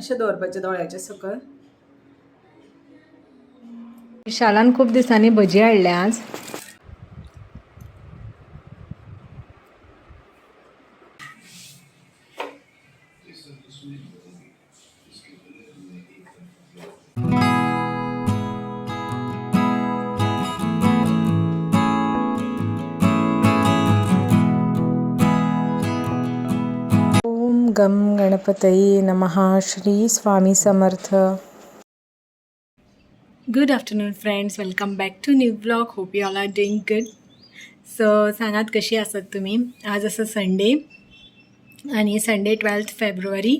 अशें दवरपाचें दोळ्याच्या सकयल. विशालान खूब दिसांनी भजी हाडल्या आज. ओम गम गणपतये नमः. Shri Swami Samarth. Good afternoon friends, welcome back to new blog. Hope you all are doing good. So सांगात कशी आसात तुम्ही. आज असं संडे आणि संडे 12 फेब्रुवारी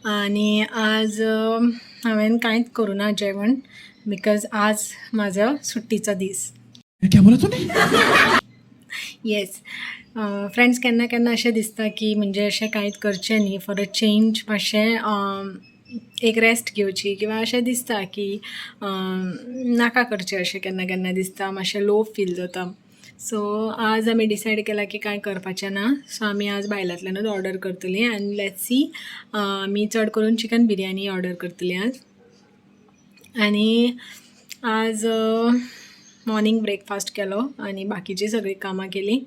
आणि आज हांवें कांयच करूं ना जेवण बिकॉज आज माझा सुट्टीचा दीस. येस फ्रेंड्स, केन्ना केन्ना अशें दिसता की म्हणजे अशें कांयच करचें न्ही, फॉर अ चेंज मातशें एक रेस्ट घेवची किंवा अशें दिसता की नाका करचें अशें केन्ना केन्ना दिसता, मातशें लो फील जाता. सो आज आमी डिसायड केला की कांय करपाचें ना. सो आमी आज भायल्यांतल्यानूच ऑर्डर करतलीं आनी लेट्स सी, आमी चड करून चिकन बिरयानी ऑर्डर करतलीं आज. आनी आज मॉर्निंग ब्रेकफास्ट केलो आनी बाकीची सगळी कामां केली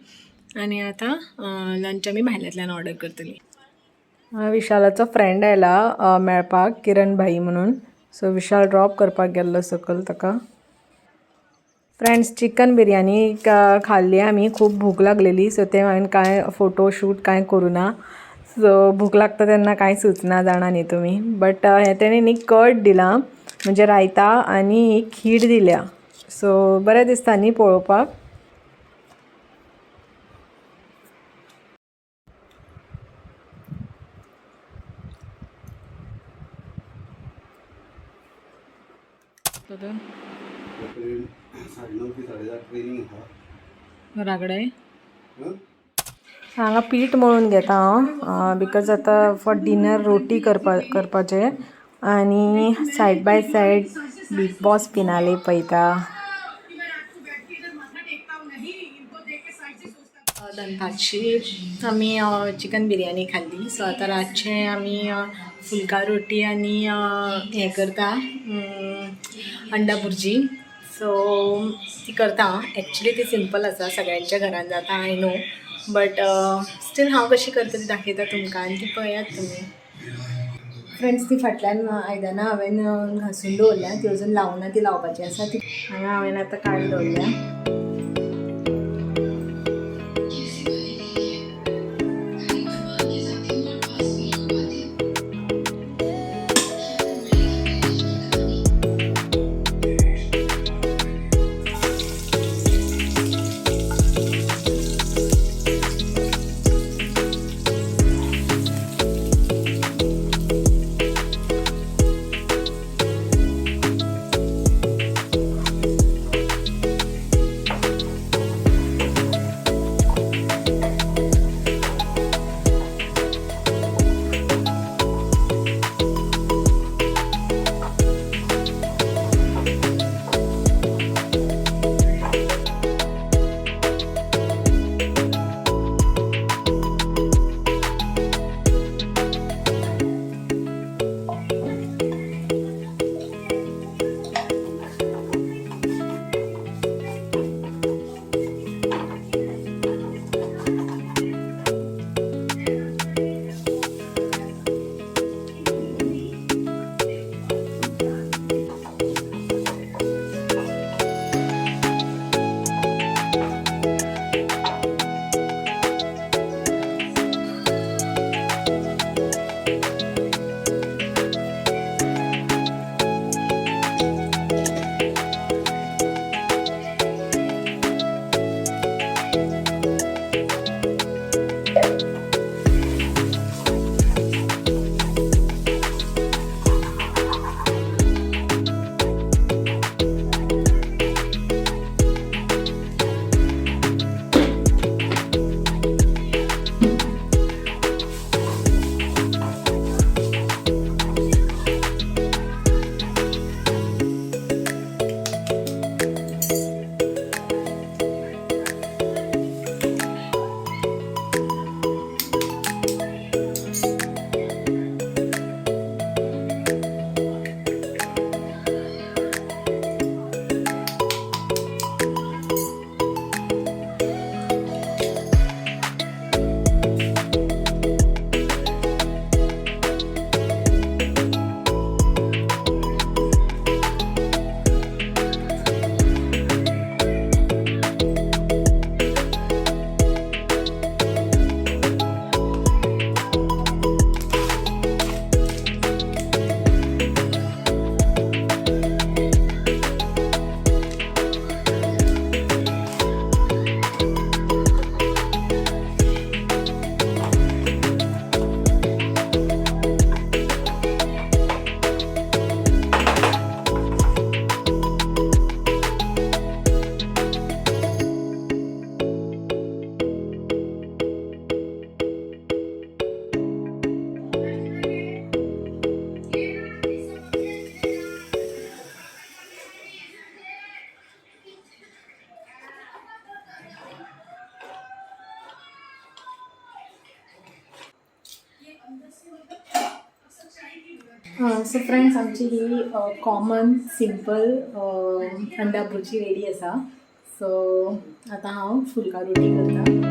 आनी आतां लंच आमी भायल्यांतल्यान ऑर्डर करतलीं. विशालाचो फ्रेंड आयला मेळपाक, किरण भाई म्हणून. सो विशाल ड्रॉप करपाक गेल्लो सकयल ताका. फ्रेंड्स, चिकन बिरयानी खाल्ली आमी. खूब भूक लागलेली, सो ते हांवें कांय फोटो शूट कांय करूं ना. सो भूक लागता तेन्ना कांय सुचना, जाणा न्ही तुमी. बट तेणें न्ही कट दिलां म्हणजे रायता आनी खीर दिल्या. सो बरें दिसता न्ही पळोवपाक. रागडे हांगा पीठ मळून घेता हांव बिकॉज आतां फॉर डिनर रोटी करपाचे आनी side by side big boss finale पळयता. दनपारची आमी चिकन बिरयानी खाल्ली. सो आतां रातचें आमी फुलका रोटी आनी हें करता, अंडा भुर्जी. सो ती करता. एक्चुली ती सिंपल आसा, सगळ्यांच्या घरान जाता, आय नो, बट स्टील हांव कशी करता ती दाखयता तुमकां आनी ती पळयात तुमी. फ्रेंड्स, ती फाटल्यान आयदनां हांवें घासून दवरल्या, ती अजून लावना, ती लावपाची आसा. ती हांवें आतां काडून दवरल्या. सो फ्रेंड्स, आमची ही कॉमन सिंपल अंडा भुर्जी रेडी आसा. सो आतां हांव फुलका रोटी करता.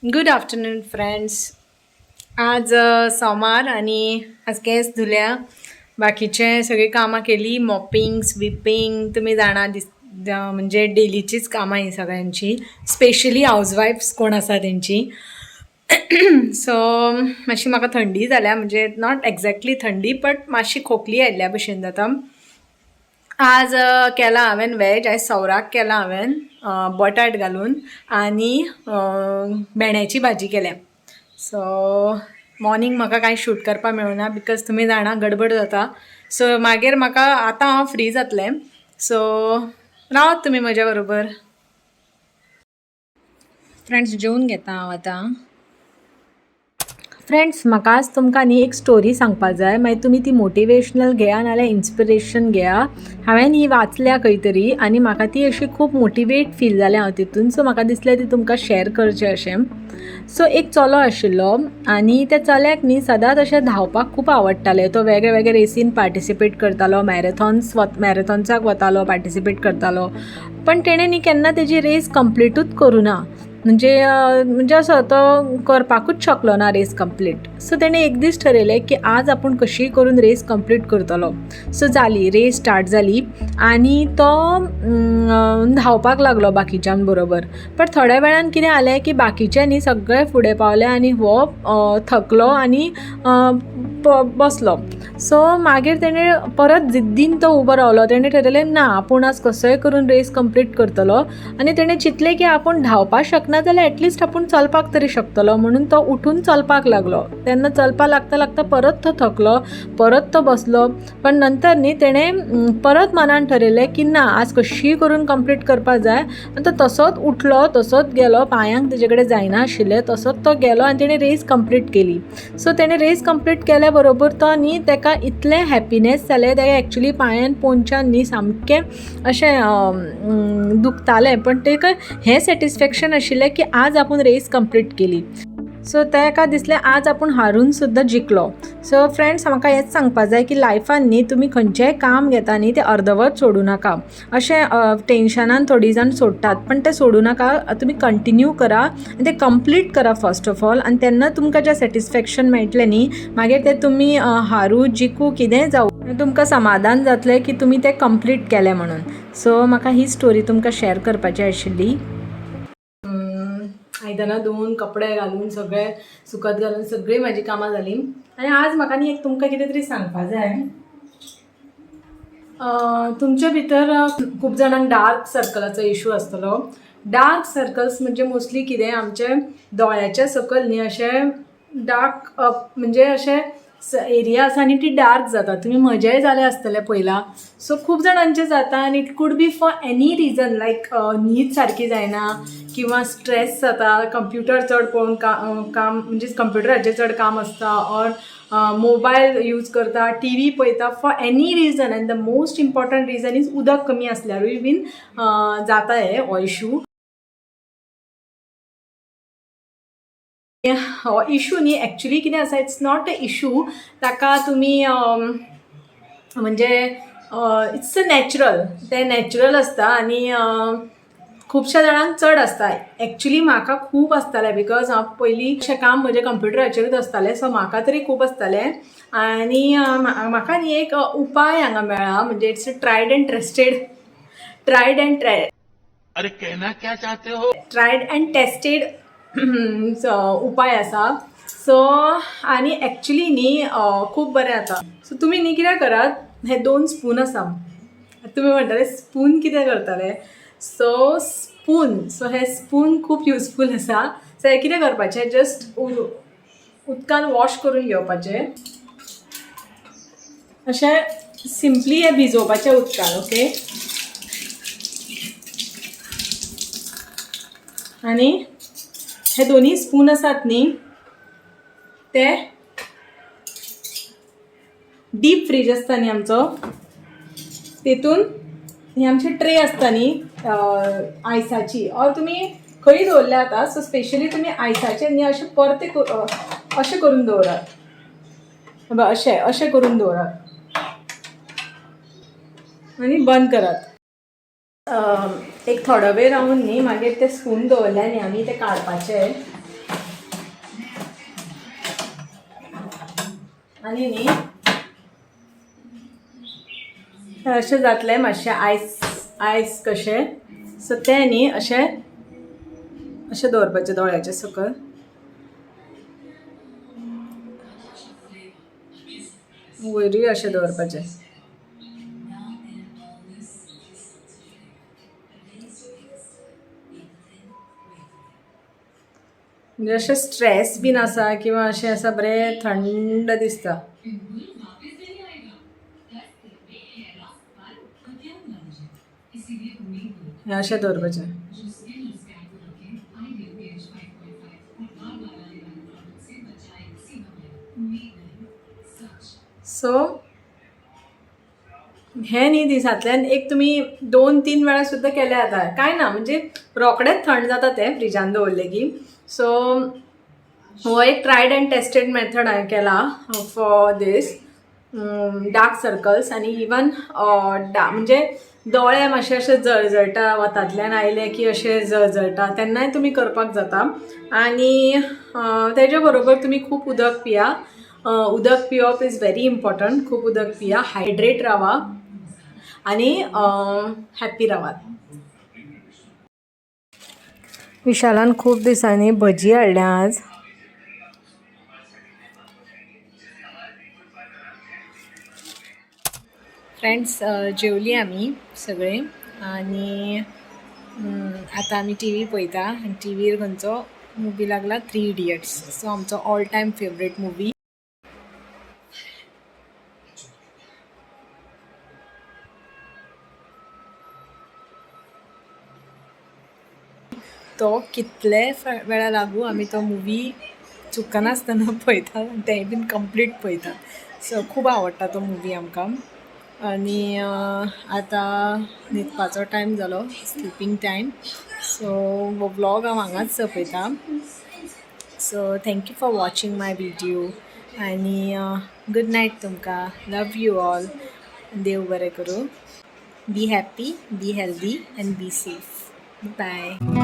Good afternoon friends. आज सोमार आणि आज केस धुल्या, बाकीचे सगळी कामां केली, मॉपिंग स्वीपिंग. तुम्ही जाणा म्हणजे डेलीचीच कामां ही सगळ्यांची, स्पेशली हाऊसवाईफ्स कोण आसा तेंची. सो मातशी म्हाका थंडी जाल्या, म्हणजे नॉट एक्झॅक्टली थंडी बट मातशी खोकली आयिल्ल्या भशेन जाता. आज केला हांवें वेज, आयज सौराक केला हांवें बटाट घालून आनी भेंड्याची भाजी केल्या. सो मॉर्निंग म्हाका कांय शूट करपाक मेळूना बिकॉज तुमी जाणा गडबड जाता. सो मागीर म्हाका आतां हांव फ्री जातलें. सो रावत तुमी म्हज्या बरोबर. फ्रेंड्स जेवून घेता हांव आतां. फ्रेंड्स म्हाका आज तुमकां न्ही एक स्टोरी सांगपाक जाय, मागीर तुमी ती मोटिवेशनल घेया नाल्यार इन्स्पिरेशन घेया. हांवें ही वाचल्या खंय तरी आनी म्हाका ती अशी खूब मोटिवेट फील जालें हांव तितून. सो म्हाका दिसलें ती तुमकां शेअर करचें अशें. सो एक चलो आशिल्लो आनी त्या चल्याक न्ही सदांच अशें धांवपाक खूब आवडटालें. तो वेगळे वेगळे रेसीन पार्टिसिपेट करतालो, मॅरेथॉन्साक वतालो, पार्टिसिपेट करतालो. पण तेणें न्ही केन्ना तेजी रेस कंप्लीटूच करूं ना. म्हणजे असो तो करपाकूच शकलो ना रेस कंप्लीट. सो तेणें एक दीस ठरयलें की आज आपूण कशी करून रेस कंप्लीट करतलो. सो जाली रेस स्टार्ट जाली आनी तो धांवपाक लागलो बाकीच्यां बरोबर. बट थोड्या वेळान कितें जालें की बाकीच्यांनी सगळे फुडें पावले आनी हो थकलो आनी बसलो. सो मागीर तेणें परत जिद्दीन तो उबो रावलो. तेणें ठरयलें ना आपूण आज कसोय करून रेस कंप्लीट करतलो. आनी तेणें चिंतलें की आपूण धांवपाक शकना ना जाल्यार एटलिस्ट आपूण चलपाक तरी शकतलो म्हणून तो उठून चलपाक लागलो. तेन्ना चलपाक लागता लागता परत तो थकलो, परत तो बसलो. पण नंतर न्ही तेणें परत मनान ठरयलें की ना आज कशीय करून कंप्लीट करपाक जाय. आनी तो तसोच उठलो, तसोच गेलो, पांयांक तेजे कडेन जायना आशिल्लें, तसोच तो गेलो आनी तेणें रेस कंप्लीट केली. सो तेणें रेस कंप्लीट केल्या बरोबर तो न्ही तेका इतलें हॅपिनेस जालें, तेका एक्चुली पांयान पोंच्यान न्ही सामकें अशें दुखतालें, पण तेका हें सॅटिस्फॅक्शन आशिल्लें की आज आपूण रेस कंप्लीट केली. सो तेका दिसलें आज आपूण हारून सुद्दां जिखलो. सो फ्रेंड्स, म्हाका हेंच सांगपा जाय की लायफान न्ही तुमी खंयचेंय काम घेता न्ही तें अर्दवट सोडूं नाका. अशें टेंशनान थोडीं जाण सोडटात, पण तें सोडूं नाका. तुमी कंटिन्यू करा आनी तें कंप्लीट करा फर्स्ट ऑफ ऑल, आनी तेन्ना तुमकां जें सॅटिस्फॅक्शन मेळटलें न्ही मागीर तें तुमी हारूं जिखूं कितेंय जावं तुमकां समाधान जातलें की तुमी तें कंप्लीट केलें म्हणून. सो म्हाका ही स्टोरी तुमकां शेअर करपाची आशिल्ली. आयदनां धुवन, कपडे घालून, सगळें सुकत घालून सगळीं म्हाजी कामां जालीं. आनी आज म्हाका न्ही एक तुमकां कितें तरी सांगपा जाय. तुमचे भितर खूब जाणांक डार्क सर्कलाचो इशू आसतलो. डार्क सर्कल्स म्हणजे मोस्टली कितें, आमचे दोळ्याच्या सकयल न्ही अशें डार्क म्हणजे अशें एरिया आसा आनी ती डार्क जाता. तुमी म्हजेंय जालें आसतलें पयलां. सो खूब जाणांचें जाता आनी it could be for any reason, like न्हीद सारकी जायना किंवा स्ट्रेस जाता, कंप्युटर चड पळोवन काम म्हणजे कंप्युटराचेर चड काम आसता, ऑर मोबायल यूज करता, टी व्ही पळयता, for any reason. And the most important reason is उदक कमी आसल्यारूय बीन जाता हो इशू. हो इशू न्ही एक्चुली कितें आसा, इट्स नॉट अ इशू. ताका तुमी म्हणजे इट्स अ नॅचरल, तें नॅचरल आसता आनी खुबश्या जाणांक चड आसता. एक्चुली म्हाका खूब आसतालें, बिकॉज हांव पयलीं अशें काम म्हजें कंप्युटराचेरूच आसतालें, सो म्हाका तरी खूब आसतालें. आनी म्हाका न्ही एक उपाय हांगा मेळ्ळा, म्हणजे it's a triad end tested उपाय आसा. सो आनी एक्चुली न्ही खूब बरें जाता. सो तुमी न्ही कितें करात, हे 2 स्पून आसा. तुमी म्हणटाले स्पून कितें करताले. सो हे स्पून खूब युजफूल आसा. सो हे कितें करपाचें, जस्ट उदकान वॉश करून घेवपाचें. अशें सिंपली हे भिजोवपाचें उदकान, ओके. आनी हे 2 स्पून आसात न्ही ते डीप फ्रीज आसता न्ही आमचो, तेतून ही आमची ट्रे आसता न्ही आयसाची, ऑर तुमी खंय दवरल्या जाता. सो स्पेशली तुमी आयसाचे न्ही अशें परते अशें करून दवरात. अशें करून दवरात आनी बंद करात. एक थोडो वेळ रावन न्ही मागीर ते स्पून दवरल्या न्ही आमी ते काडपाचे. आनी न्ही अशें जातलें मातशें आयस कशें. सो तें न्ही अशें दवरपाचें दोळ्याच्या सकयल. वयरूय अशें दवरपाचें. म्हणजे अशें स्ट्रेस बीन आसा किंवा अशें आसा, बरें थंड दिसता. हें अशें दवरपाचें. सो हे न्ही दिसांतल्यान एक तुमी 2-3 वेळा सुद्दां केल्या जाता, कांय ना. म्हणजे रोकडेंच थंड जाता तें फ्रिजान दवरलें की. सो हो एक ट्रायड एंड टेस्टेड मेथड हांवें केला फॉर दीस डार्क सर्कल्स. आनी इवन म्हणजे दोळे मातशे अशें जळजळटा, वतांतल्यान आयले की अशें जळजळटा, तेन्नाय तुमी करपाक जाता. आनी तेजे बरोबर तुमी खूब उदक पिया. उदक पिवप इज व्हेरी इम्पॉर्टंट. खूब उदक पिया, हायड्रेट रावा आनी हॅप्पी रावात. विशालान खूब दिसांनी भजी हाडल्या आज. फ्रेंड्स जेवली आमी सगळे. आनी आतां आमी टी व्ही पळयता आनी टी व्हीर खंयचो मुवी लागला 3 इडियट्स. सो आमचो ऑल टायम फेवरेट मुवी. तो कितले वेळा लागू आमी तो मुवी चुकनासतना पळयतात आनी तेंय बीन कंप्लीट पळयतात. सो खूब आवडटा तो मुवी आमकां. आनी आतां न्हिदपाचो टायम जालो, स्लिपींग टायम. सो हो व्लॉग हांव हांगाच सोंपयतां. So thank you for watching my video आनी गूड नायट तुमकां. Love you all. देव बरें करूं. Be happy, be healthy and be safe. Bye.